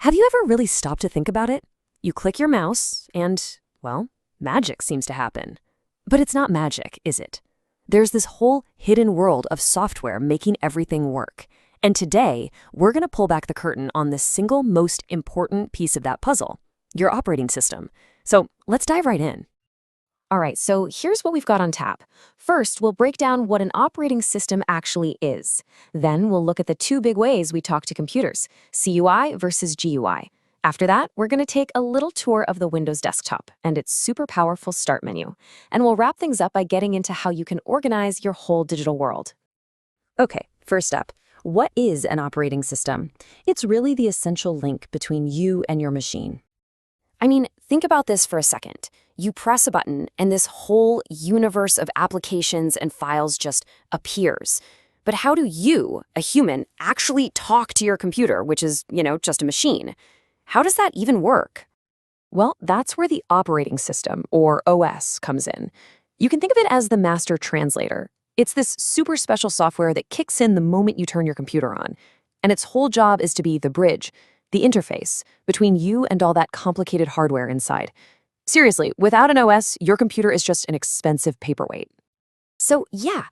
Have you ever really stopped to think about it? You click your mouse and, well, magic seems to happen. But it's not magic, is it? There's this whole hidden world of software making everything work. And today, we're going to pull back the curtain on the single most important piece of that puzzle, your operating system. So let's dive right in. All right, so here's what we've got on tap. First, we'll break down what an operating system actually is. Then we'll look at the two big ways we talk to computers, CUI versus GUI. After that, we're going to take a little tour of the Windows desktop and its super powerful start menu. And we'll wrap things up by getting into how you can organize your whole digital world. Okay, first up, what is an operating system? It's really the essential link between you and your machine. I mean, think about this for a second. You press a button and this whole universe of applications and files just appears. But how do you, a human, actually talk to your computer, which is, just a machine? How does that even work? Well, that's where the operating system, or OS, comes in. You can think of it as the master translator. It's this super special software that kicks in the moment you turn your computer on. And its whole job is to be the bridge, the interface between you and all that complicated hardware inside. Seriously, without an OS, your computer is just an expensive paperweight. So yeah,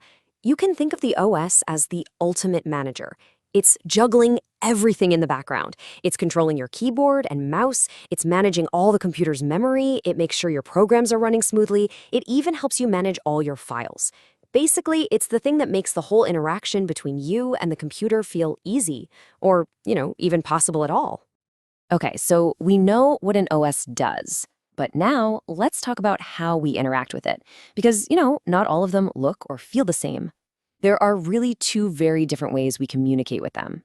you can think of the OS as the ultimate manager. It's juggling everything in the background. It's controlling your keyboard and mouse. It's managing all the computer's memory. It makes sure your programs are running smoothly. It even helps you manage all your files. Basically, it's the thing that makes the whole interaction between you and the computer feel easy, or, even possible at all. Okay, so we know what an OS does. But now, let's talk about how we interact with it. Because, not all of them look or feel the same. There are really two very different ways we communicate with them.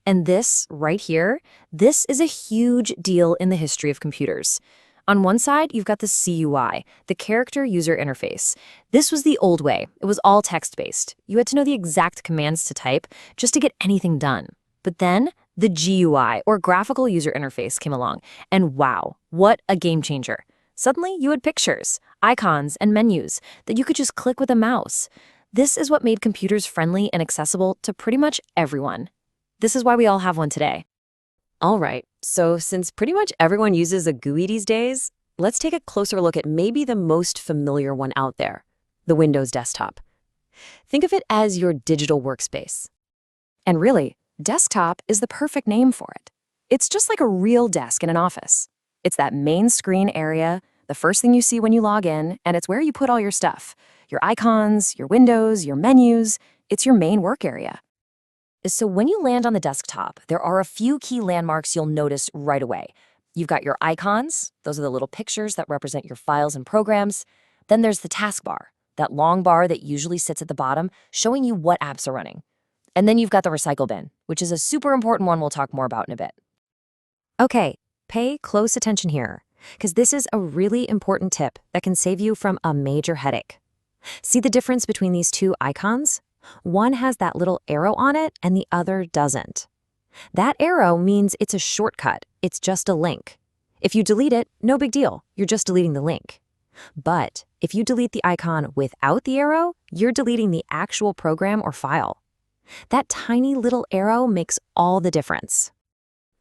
And this, right here, this is a huge deal in the history of computers. On one side, you've got the CUI, the Character User Interface. This was the old way. It was all text-based. You had to know the exact commands to type just to get anything done. But then, the GUI, or Graphical User Interface, came along. And wow, what a game changer. Suddenly, you had pictures, icons, and menus that you could just click with a mouse. This is what made computers friendly and accessible to pretty much everyone. This is why we all have one today. All right, so since pretty much everyone uses a GUI these days, let's take a closer look at maybe the most familiar one out there, the Windows desktop. Think of it as your digital workspace. And really, desktop is the perfect name for it. It's just like a real desk in an office. It's that main screen area, the first thing you see when you log in, and it's where you put all your stuff. Your icons, your windows, your menus. It's your main work area. So when you land on the desktop, there are a few key landmarks you'll notice right away. You've got your icons. Those are the little pictures that represent your files and programs. Then there's the taskbar, that long bar that usually sits at the bottom, showing you what apps are running. And then you've got the recycle bin, which is a super important one we'll talk more about in a bit. Okay, pay close attention here, because this is a really important tip that can save you from a major headache. See the difference between these two icons? One has that little arrow on it and the other doesn't. That arrow means it's a shortcut. It's just a link. If you delete it, no big deal. You're just deleting the link. But if you delete the icon without the arrow, you're deleting the actual program or file. That tiny little arrow makes all the difference.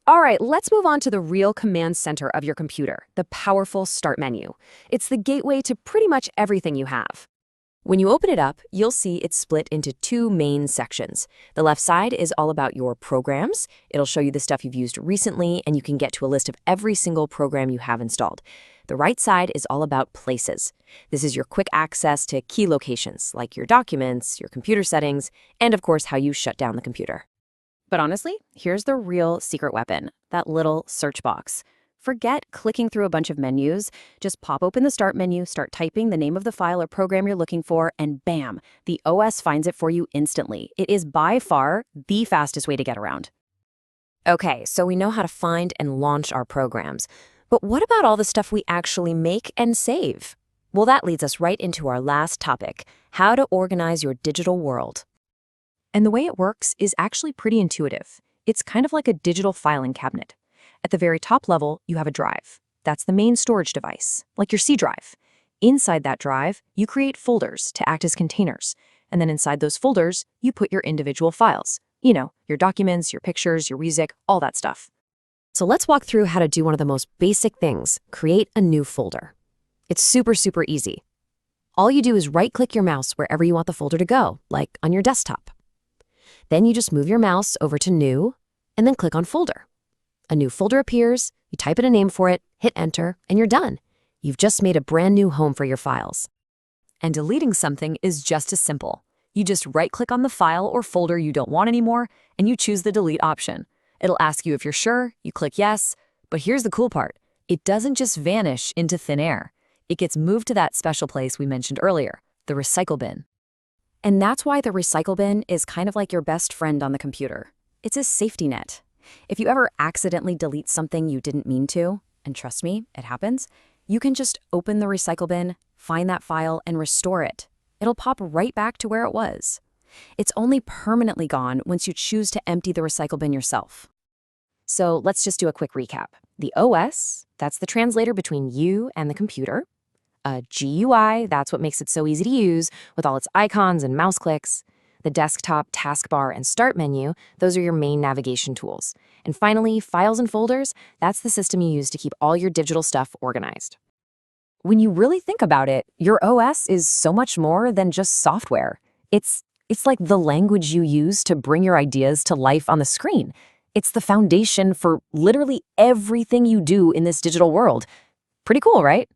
All right, let's move on to the real command center of your computer, the powerful Start menu. It's the gateway to pretty much everything you have. When you open it up, you'll see it's split into two main sections. The left side is all about your programs. It'll show you the stuff you've used recently, and you can get to a list of every single program you have installed. The right side is all about places. This is your quick access to key locations, like your documents, your computer settings, and of course, how you shut down the computer. But honestly, here's the real secret weapon, that little search box. Forget clicking through a bunch of menus. Just pop open the Start menu, start typing the name of the file or program you're looking for, and bam, the OS finds it for you instantly. It is by far the fastest way to get around. Okay, so we know how to find and launch our programs. But what about all the stuff we actually make and save? Well, that leads us right into our last topic, how to organize your digital world. And the way it works is actually pretty intuitive. It's kind of like a digital filing cabinet. At the very top level, you have a drive. That's the main storage device, like your C drive. Inside that drive, you create folders to act as containers. And then inside those folders, you put your individual files. Your documents, your pictures, your music, all that stuff. So let's walk through how to do one of the most basic things, create a new folder. It's super easy. All you do is right-click your mouse wherever you want the folder to go, like on your desktop. Then you just move your mouse over to New, and then click on Folder. A new folder appears, you type in a name for it, hit Enter, and you're done. You've just made a brand new home for your files. And deleting something is just as simple. You just right-click on the file or folder you don't want anymore, and you choose the Delete option. It'll ask you if you're sure, you click Yes, but here's the cool part. It doesn't just vanish into thin air. It gets moved to that special place we mentioned earlier, the recycle bin. And that's why the recycle bin is kind of like your best friend on the computer. It's a safety net. If you ever accidentally delete something you didn't mean to, and trust me, it happens, you can just open the recycle bin, find that file, and restore it. It'll pop right back to where it was. It's only permanently gone once you choose to empty the recycle bin yourself. So let's just do a quick recap. The OS, that's the translator between you and the computer. A GUI, that's what makes it so easy to use with all its icons and mouse clicks. The desktop, taskbar, and start menu, those are your main navigation tools. And finally, files and folders, that's the system you use to keep all your digital stuff organized. When you really think about it, your OS is so much more than just software. It's like the language you use to bring your ideas to life on the screen. It's the foundation for literally everything you do in this digital world. Pretty cool, right?